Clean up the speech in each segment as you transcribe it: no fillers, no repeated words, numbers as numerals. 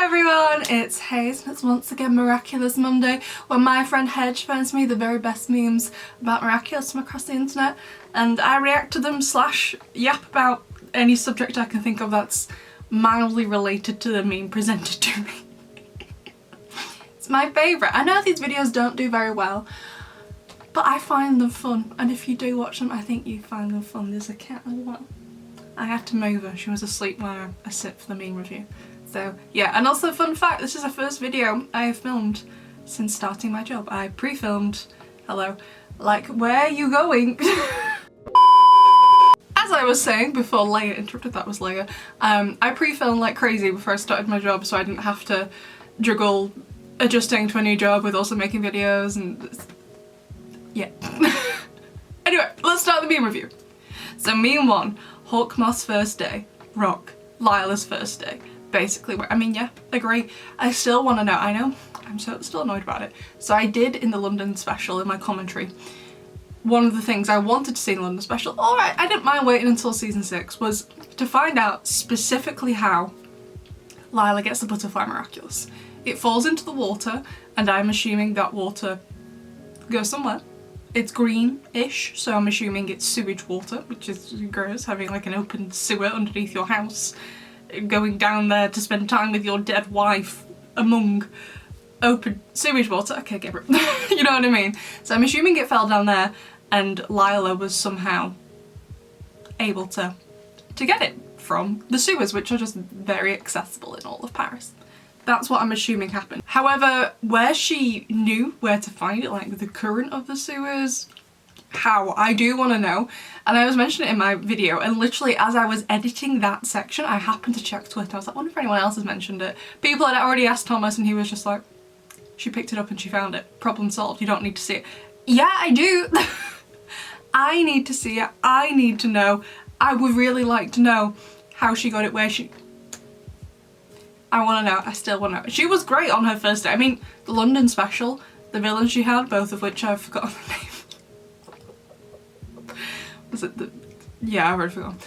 Hey everyone, it's Haze and it's once again Miraculous Monday, where my friend Hedge finds me the very best memes about Miraculous from across the internet and I react to them / yap about any subject I can think of that's mildly related to the meme presented to me. It's my favourite. I know these videos don't do very well, but I find them fun, and if you do watch them I think you find them fun. There's a cat as well. I had to move her, she was asleep while I sit for the meme review. So yeah, and also fun fact, this is the first video I have filmed since starting my job. I pre-filmed, hello, like, where are you going? As I was saying before Leia interrupted, that was Leia, I pre-filmed like crazy before I started my job so I didn't have to juggle adjusting to a new job with also making videos and yeah. Anyway, let's start the meme review. So meme 1, Hawkmoth's first day, rock, Lila's first day. Basically, I mean, yeah, agree. I still want to know, I know, I'm still annoyed about it. So I did in the London special, in my commentary, one of the things I wanted to see in the London special, alright, I didn't mind waiting until season 6, was to find out specifically how Lila gets the butterfly Miraculous. It falls into the water, and I'm assuming that water goes somewhere. It's green-ish, so I'm assuming it's sewage water, which is gross, having like an open sewer underneath your house. Going down there to spend time with your dead wife among open sewage water. Okay, get it. You know what I mean? So I'm assuming it fell down there and Lila was somehow able to get it from the sewers, which are just very accessible in all of Paris. That's what I'm assuming happened. However, where she knew where to find it, like the current of the sewers, how, I do want to know. And I was mentioning it in my video, and literally as I was editing that section I happened to check Twitter. I was like, I wonder if anyone else has mentioned it. People had already asked Thomas and he was just like, she picked it up and she found it. Problem solved, you don't need to see it. Yeah, I do. I need to see it. I need to know. I would really like to know how she got it, where she... I want to know. I still want to know. She was great on her first day. I mean, the London special, the villains she had, both of which I've forgotten the name. Was it the... yeah, I've already forgotten.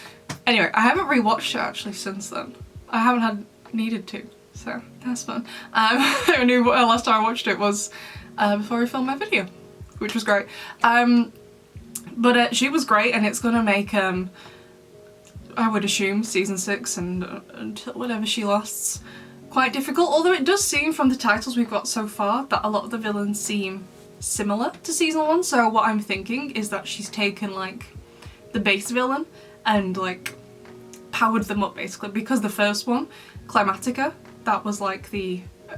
Anyway, I haven't rewatched it actually since then. I haven't needed to, so that's fun. I knew last time I watched it was before I filmed my video, which was great. But she was great, and it's gonna make, I would assume, season 6 and until whenever she lasts, quite difficult. Although it does seem from the titles we've got so far that a lot of the villains seem similar to season 1, so what I'm thinking is that she's taken like the base villain and like powered them up basically, because the first one, Thematic, that was like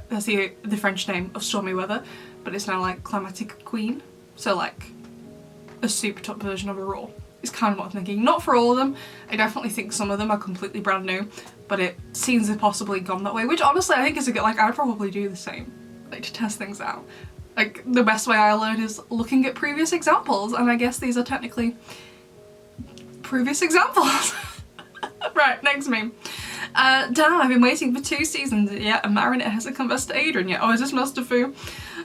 that's the French name of stormy weather, but it's now like Climatic Queen, so like a super top version of a Raw is kind of what I'm thinking. Not for all of them, I definitely think some of them are completely brand new, but it seems to have possibly gone that way, which honestly I think is a good, like I'd probably do the same, like to test things out. Like the best way I learn is looking at previous examples, and I guess these are technically previous examples. Right, next meme. Damn, I've been waiting for 2 seasons yet and Marinette hasn't confessed to Adrian yet. Oh, is this Mustafu?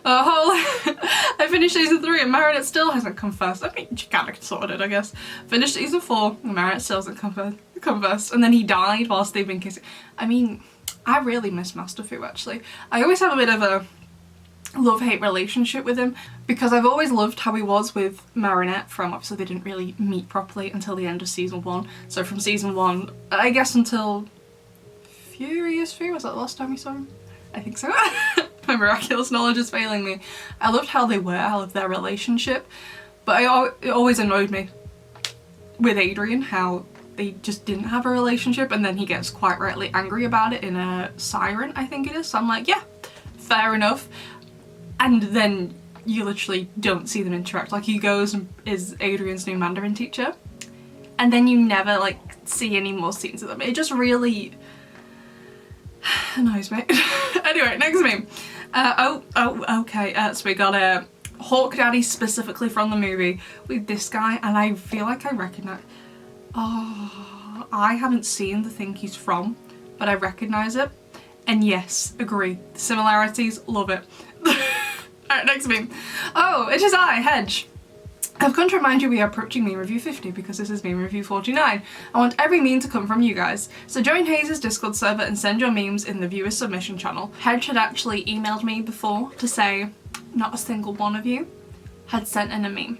I finished season 3 and Marinette still hasn't confessed. I mean, she kind of sorted it, I guess. Finished season 4 and Marinette still hasn't confessed. And then he died whilst they've been kissing. I mean, I really miss Mustafu actually. I always have a bit of a love-hate relationship with him, because I've always loved how he was with Marinette from, obviously they didn't really meet properly until the end of season 1, so from season 1 I guess until Furious Fear, was that the last time we saw him? I think so. My Miraculous knowledge is failing me. I loved how they were, I loved their relationship, but it always annoyed me with Adrian how they just didn't have a relationship, and then he gets quite rightly angry about it in a Siren, I think it is, so I'm like, yeah, fair enough. And then you literally don't see them interact. Like he goes and is Adrian's new Mandarin teacher, and then you never like see any more scenes of them. It just really annoys me. Anyway, next meme. Okay, so we got Hawk Daddy specifically from the movie with this guy, and I feel like I recognise... oh, I haven't seen the thing he's from, but I recognise it. And yes, agree. The similarities, love it. Alright, next meme. Oh, it is I, Hedge. I've come to remind you we are approaching meme review 50 because this is meme review 49. I want every meme to come from you guys. So join Haze's Discord server and send your memes in the viewer submission channel. Hedge had actually emailed me before to say not a single one of you had sent in a meme.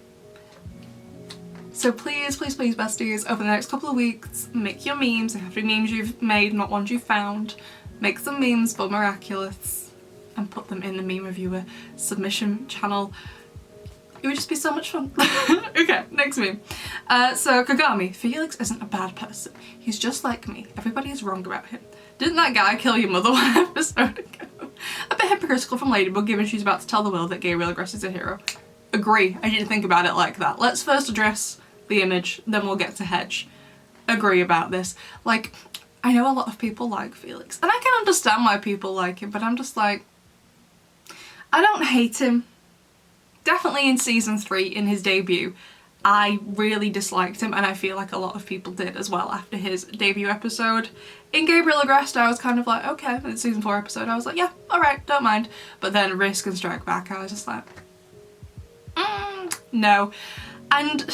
So please, please, please, besties, over the next couple of weeks, make your memes. They have to be memes you've made, not ones you've found. Make some memes for Miraculous and put them in the meme reviewer submission channel. It would just be so much fun. Okay, next meme. So Kagami, Felix isn't a bad person. He's just like me. Everybody is wrong about him. Didn't that guy kill your mother one episode ago? A bit hypocritical from Ladybug given she's about to tell the world that Gabriel Agrest is a hero. Agree, I didn't think about it like that. Let's first address the image, then we'll get to Hedge. Agree about this. Like, I know a lot of people like Felix, and I can understand why people like him, but I'm just like, I don't hate him. Definitely in season 3, in his debut, I really disliked him, and I feel like a lot of people did as well after his debut episode. In Gabriel Agrest, I was kind of like, okay, in the season 4 episode, I was like, yeah, alright, don't mind. But then Risk and Strike Back, I was just like, no. And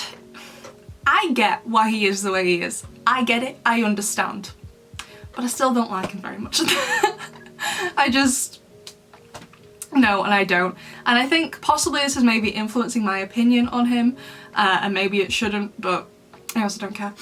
I get why he is the way he is. I get it, I understand. But I still don't like him very much. I just... no, and I don't. And I think possibly this is maybe influencing my opinion on him, and maybe it shouldn't, but I also don't care,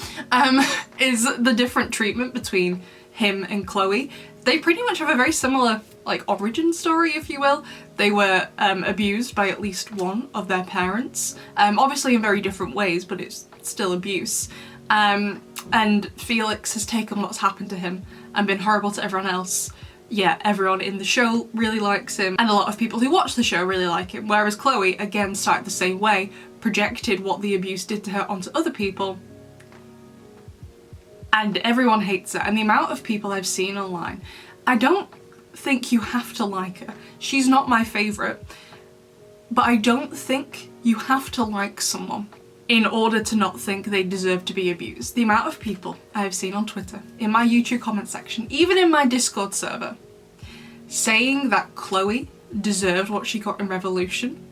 is the different treatment between him and Chloe. They pretty much have a very similar, like, origin story, if you will. They were abused by at least one of their parents, obviously in very different ways, but it's still abuse. And Felix has taken what's happened to him and been horrible to everyone else. Yeah, everyone in the show really likes him, and a lot of people who watch the show really like him, whereas Chloe, again, started the same way, projected what the abuse did to her onto other people, and everyone hates her. And the amount of people I've seen online, I don't think you have to like her. She's not my favourite, but I don't think you have to like someone in order to not think they deserve to be abused. The amount of people I have seen on Twitter, in my YouTube comment section, even in my Discord server, saying that Chloe deserved what she got in Revolution,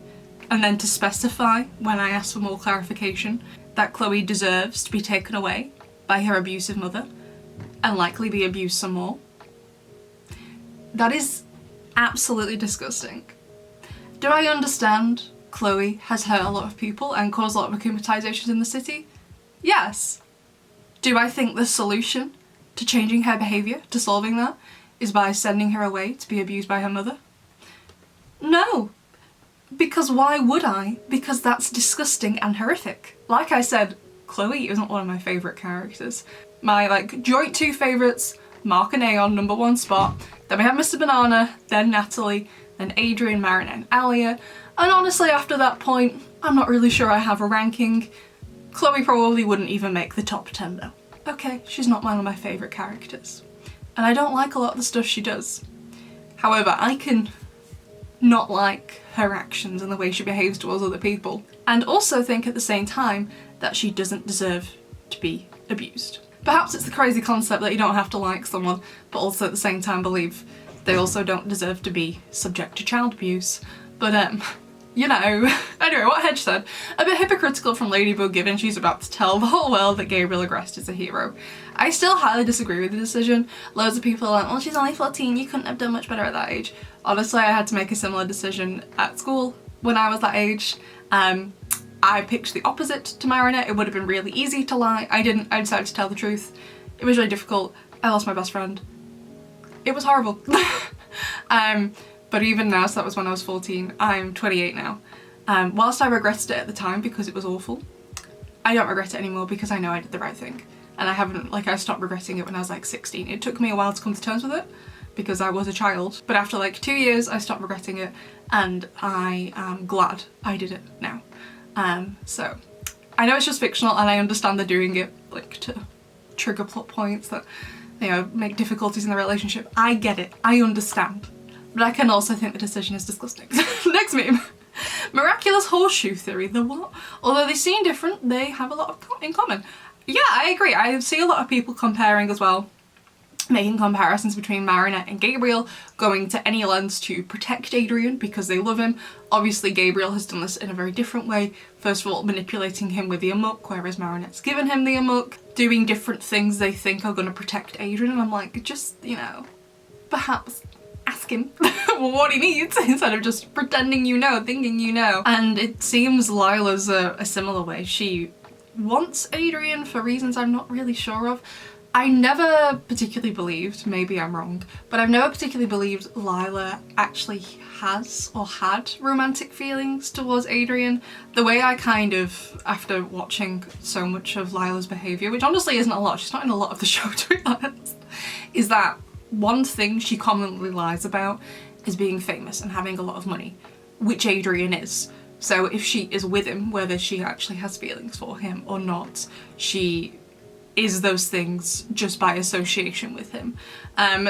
and then to specify, when I asked for more clarification, that Chloe deserves to be taken away by her abusive mother, and likely be abused some more. That is absolutely disgusting. Do I understand Chloe has hurt a lot of people and caused a lot of akumatizations in the city? Yes. Do I think the solution to changing her behaviour, to solving that, is by sending her away to be abused by her mother? No. Because why would I? Because that's disgusting and horrific. Like I said, Chloe isn't one of my favourite characters. My, like, joint 2 favourites, Mark and Aeon, #1 spot. Then we have Mr. Banana, then Natalie, then Adrian, Marin and Alia. And honestly, after that point, I'm not really sure I have a ranking. Chloe probably wouldn't even make the top 10 though. Okay, she's not one of my favourite characters. And I don't like a lot of the stuff she does. However, I can not like her actions and the way she behaves towards other people, and also think at the same time that she doesn't deserve to be abused. Perhaps it's the crazy concept that you don't have to like someone, but also at the same time believe they also don't deserve to be subject to child abuse. But you know. Anyway, what Hedge said, a bit hypocritical from Ladybug given she's about to tell the whole world that Gabriel Agrest is a hero. I still highly disagree with the decision. Loads of people are like, well, she's only 14, you couldn't have done much better at that age. Honestly, I had to make a similar decision at school when I was that age. I picked the opposite to Marinette. It would have been really easy to lie. I didn't. I decided to tell the truth. It was really difficult. I lost my best friend. It was horrible. But even now, so that was when I was 14, I'm 28 now. Whilst I regretted it at the time because it was awful, I don't regret it anymore because I know I did the right thing. And I haven't, like, I stopped regretting it when I was like 16. It took me a while to come to terms with it because I was a child, but after like 2 years I stopped regretting it, and I am glad I did it now. So I know it's just fictional, and I understand they're doing it like to trigger plot points that, you know, make difficulties in the relationship. I get it, I understand. But I can also think the decision is disgusting. Next meme. Miraculous horseshoe theory, the what? Although they seem different, they have a lot in common. Yeah, I agree. I see a lot of people comparing as well making comparisons between Marinette and Gabriel, going to any lengths to protect Adrian because they love him. Obviously Gabriel has done this in a very different way. First of all, manipulating him with the amok, whereas Marinette's given him the amok, doing different things they think are going to protect Adrian, and I'm like, just, you know, perhaps ask him what he needs instead of just pretending you know, thinking you know. And it seems Lila's a similar way. She wants Adrian for reasons I'm not really sure of. I never particularly believed, maybe I'm wrong, but I've never particularly believed Lila actually has or had romantic feelings towards Adrian. The way I kind of, after watching so much of Lila's behaviour, which honestly isn't a lot, she's not in a lot of the show to be honest, is that one thing she commonly lies about is being famous and having a lot of money, which Adrian is. So if she is with him, whether she actually has feelings for him or not, she is those things just by association with him.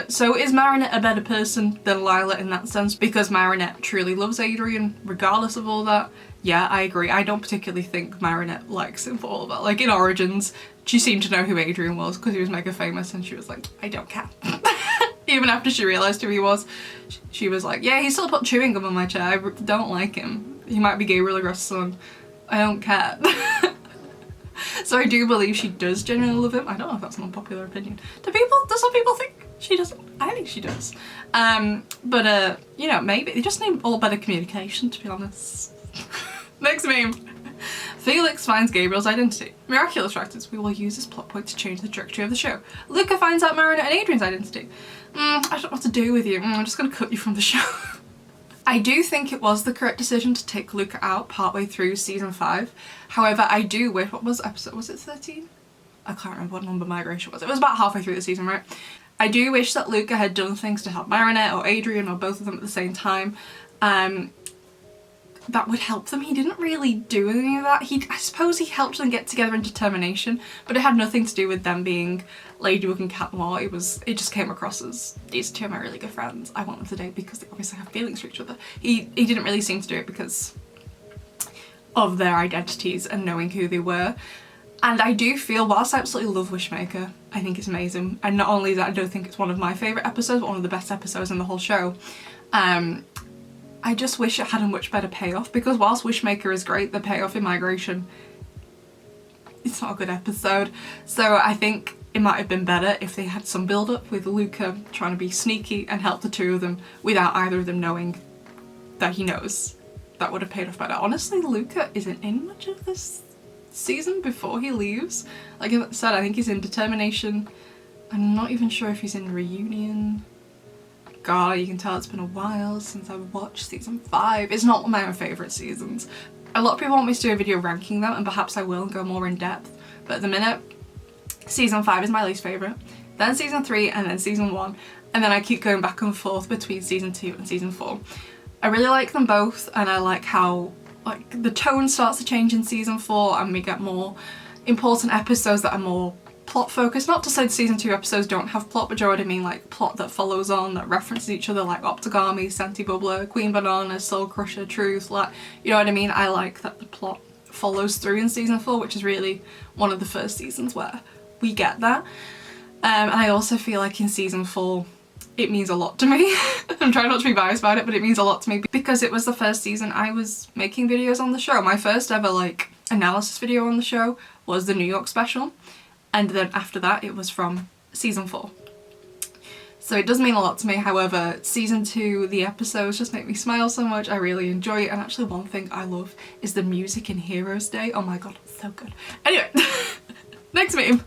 So is Marinette a better person than Lila in that sense? Because Marinette truly loves Adrian, regardless of all that. Yeah, I agree. I don't particularly think Marinette likes him for all of that. Like in Origins, she seemed to know who Adrian was because he was mega famous and she was like, I don't care. Even after she realised who he was, she was like, yeah, he still put chewing gum on my chair. I don't like him. He might be Gabriel Agrest's son. I don't care. So I do believe she does genuinely love him. I don't know if that's an unpopular opinion. Do some people think she doesn't? I think she does. But you know, maybe they just need all better communication, to be honest. Next meme. Felix finds Gabriel's identity. Miraculous writers, we will use this plot point to change the trajectory of the show. Luca finds out Marinette and Adrian's identity. I don't know what to do with you. I'm just gonna cut you from the show. I do think it was the correct decision to take Luca out partway through season 5. However, I do wish, what was episode, was it 13? I can't remember what number Migration was. It was about halfway through the season, right? I do wish that Luca had done things to help Marinette or Adrian or both of them at the same time. That would help them. He didn't really do any of that. I suppose he helped them get together in determination, but it had nothing to do with them being Ladybug and Catmore. It just came across as, these two are my really good friends, I want them to date because they obviously have feelings for each other. He didn't really seem to do it because of their identities and knowing who they were. And I do feel, whilst I absolutely love Wishmaker, I think it's amazing, and not only that, I don't think it's one of my favourite episodes, but one of the best episodes in the whole show. I just wish it had a much better payoff, because whilst Wishmaker is great, the payoff in Migration, it's not a good episode. So I think it might have been better if they had some build up with Luca trying to be sneaky and help the two of them without either of them knowing that he knows. That would have paid off better. Honestly, Luca isn't in much of this season before he leaves. Like I said, I think he's in Determination. I'm not even sure if he's in Reunion. God, you can tell it's been a while since I've watched season 5. It's not one of my favourite seasons. A lot of people want me to do a video ranking them, and perhaps I will and go more in depth. But at the minute, season 5 is my least favourite. Then season 3 and then season 1. And then I keep going back and forth between season 2 and season 4. I really like them both, and I like how the tone starts to change in season 4 and we get more important episodes that are more plot focused. Not to say the season 2 episodes don't have plot, but you know what I mean, like plot that follows on, that references each other, like Optogami, Senti Bubbler, Queen Banana, Soul Crusher, Truth, like, you know what I mean? I like that the plot follows through in season 4, which is really one of the first seasons where we get that. And I also feel like in season 4 it means a lot to me. I'm trying not to be biased about it, but it means a lot to me because it was the first season I was making videos on the show. My first ever analysis video on the show was the New York special. And then after that, it was from season 4. So it does mean a lot to me. However, season 2, the episodes just make me smile so much. I really enjoy it. And actually one thing I love is the music in Heroes Day. Oh my god, it's so good. Anyway, next meme.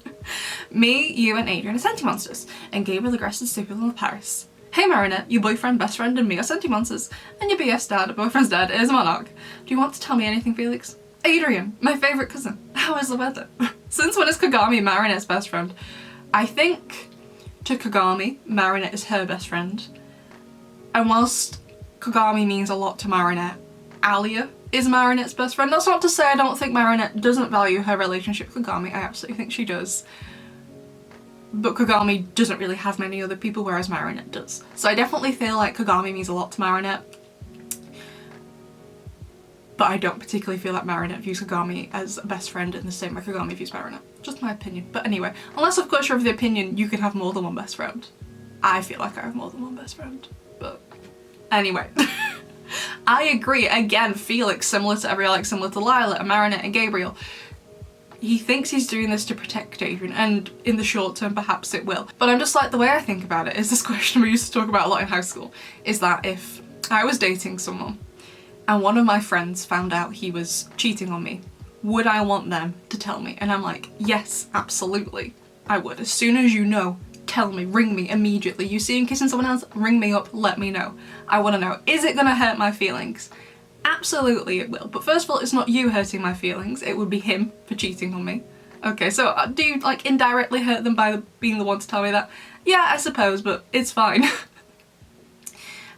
Me, you and Adrian are Sentimonsters, and Gabriel Agrest is Supervillain of Paris. Hey Marinette, your boyfriend, best friend and me are Sentimonsters, and your BS dad, boyfriend's dad, is a Monarch. Do you want to tell me anything, Felix? Adrian, my favourite cousin. How is the weather? Since when is Kagami Marinette's best friend? I think to Kagami, Marinette is her best friend. And whilst Kagami means a lot to Marinette, Alia is Marinette's best friend. That's not to say I don't think Marinette doesn't value her relationship with Kagami. I absolutely think she does. But Kagami doesn't really have many other people, whereas Marinette does. So I definitely feel like Kagami means a lot to Marinette. But I don't particularly feel like Marinette views Kagami as a best friend in the same way Kagami views Marinette. just my opinion. But anyway, unless of course you're of the opinion you can have more than one best friend. I feel like I have more than one best friend, but anyway. I agree, again, Felix, similar to Lila and Marinette and Gabriel. He thinks he's doing this to protect Adrian, and in the short term perhaps it will. But I'm just like, the way I think about it is this question we used to talk about a lot in high school, is that if I was dating someone and one of my friends found out he was cheating on me, would I want them to tell me? And I'm like, yes, absolutely, I would. As soon as you know, tell me, ring me immediately. You see him kissing someone else, ring me up, let me know. I want to know, is it gonna hurt my feelings? Absolutely it will. But first of all, it's not you hurting my feelings, it would be him for cheating on me. Okay, so do you like indirectly hurt them by being the one to tell me that? Yeah, I suppose, but it's fine.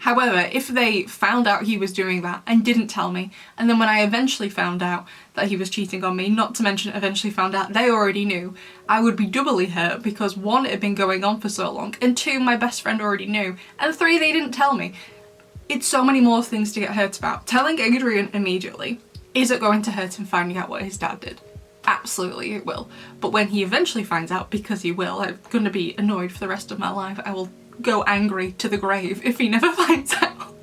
However, if they found out he was doing that and didn't tell me, and then when I eventually found out that he was cheating on me, not to mention eventually found out they already knew, I would be doubly hurt because 1, it had been going on for so long, and 2, my best friend already knew, and 3, they didn't tell me. It's so many more things to get hurt about. Telling Adrian immediately, is it going to hurt him finding out what his dad did? Absolutely it will. But when he eventually finds out, because he will, I'm going to be annoyed for the rest of my life. I will go angry to the grave if he never finds out.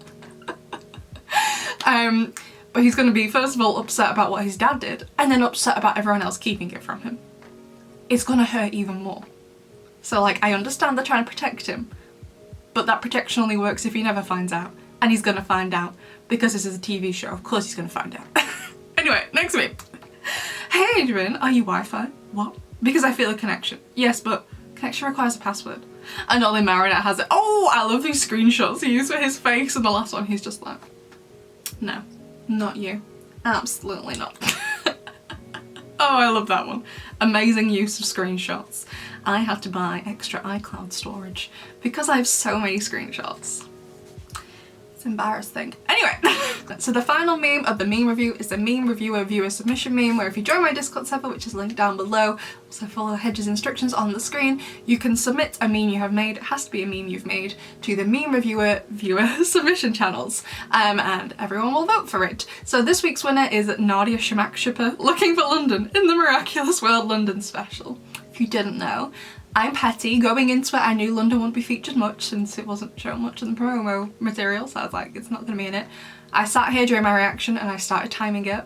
But he's going to be, first of all, upset about what his dad did, and then upset about everyone else keeping it from him. It's going to hurt even more. So like, I understand they're trying to protect him, but that protection only works if he never finds out. And he's going to find out, because this is a TV show, of course he's going to find out. Anyway, next week. Hey Adrian, are you Wi-Fi? What? Because I feel a connection. Yes, but connection requires a password. And only Marinette has it. Oh, I love these screenshots he used for his face, and the last one he's just like, no, not you. Absolutely not. Oh, I love that one. Amazing use of screenshots. I had to buy extra iCloud storage because I have so many screenshots. It's embarrassing. Anyway, so the final meme of the meme review is the meme reviewer viewer submission meme, where if you join my Discord server, which is linked down below, also follow Hedge's instructions on the screen, you can submit a meme you have made, it has to be a meme you've made, to the meme reviewer viewer submission channels, and everyone will vote for it. So this week's winner is Nadia Shamak Shipper, looking for London in the Miraculous World London special. If you didn't know, I'm petty. Going into it, I knew London wouldn't be featured much since it wasn't shown much in the promo material, so I was like, it's not going to be in it. I sat here during my reaction and I started timing it.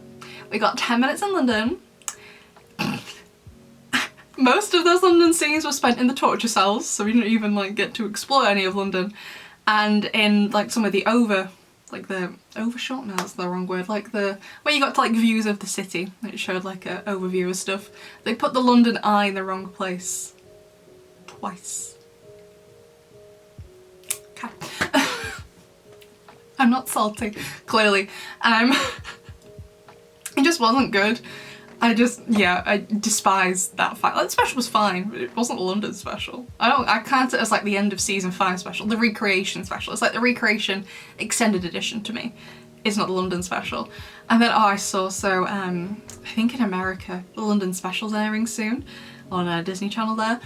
We got 10 minutes in London. Most of those London scenes were spent in the torture cells, so we didn't even like get to explore any of London. And in like some of the overshot, no that's the wrong word, like the, where you got to like views of the city, it showed like a overview of stuff. They put the London eye in the wrong place. Twice. Okay. I'm not salty, clearly. It just wasn't good. I despise that fact. Like, the special was fine, but it wasn't a London special. I count it as like the end of season 5 special, the recreation special. It's like the recreation extended edition to me. It's not the London special. And then I saw, I think in America, the London special's airing soon on a Disney Channel there.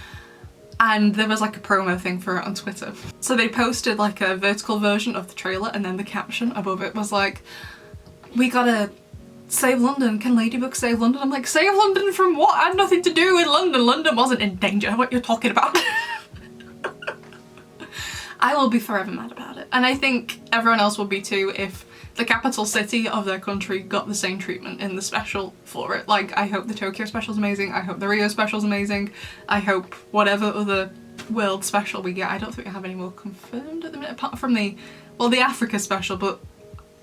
And there was like a promo thing for it on Twitter. So they posted like a vertical version of the trailer, and then the caption above it was like, we gotta save London, can Ladybug save London? I'm like, save London from what? I had nothing to do with London. London wasn't in danger, what you're talking about. I will be forever mad about it. And I think everyone else will be too if the capital city of their country got the same treatment in the special for it. Like, I hope the Tokyo special's amazing, I hope the Rio special's amazing, I hope whatever other world special we get, I don't think we have any more confirmed at the minute, apart from the Africa special, but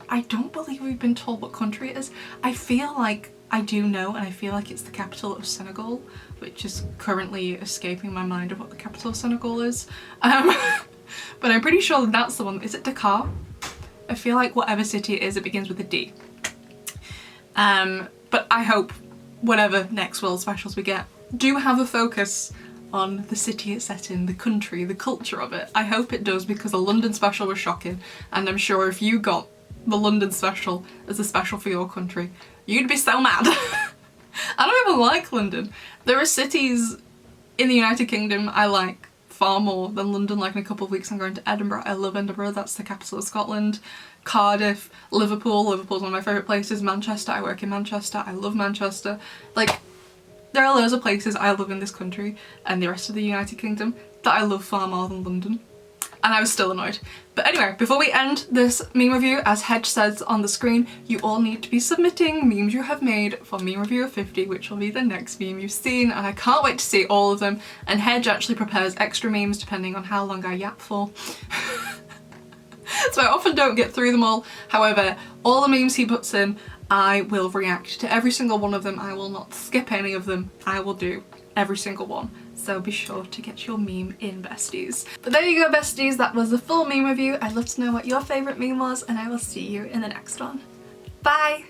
I don't believe we've been told what country it is. I feel like I do know, and I feel like it's the capital of Senegal, which is currently escaping my mind of what the capital of Senegal is. But I'm pretty sure that's the one. Is it Dakar? I feel like whatever city it is, it begins with a D. But I hope whatever next world specials we get do have a focus on the city it's set in, the country, the culture of it. I hope it does, because the London special was shocking, and I'm sure if you got the London special as a special for your country, you'd be so mad. I don't even like London. There are cities in the United Kingdom I like far more than London. Like in a couple of weeks I'm going to Edinburgh. I love Edinburgh, that's the capital of Scotland. Cardiff, Liverpool's one of my favourite places. Manchester, I work in Manchester, I love Manchester. Like, There are loads of places I love in this country and the rest of the United Kingdom that I love far more than London. And I was still annoyed. But anyway, before we end this meme review, as Hedge says on the screen, you all need to be submitting memes you have made for meme review of 50, which will be the next meme you've seen, and I can't wait to see all of them. And Hedge actually prepares extra memes depending on how long I yap for. So I often don't get through them all. However, all the memes he puts in, I will react to every single one of them. I will not skip any of them. I will do every single one. So be sure to get your meme in, besties. But there you go, besties. That was the full meme review. I'd love to know what your favourite meme was, and I will see you in the next one. Bye!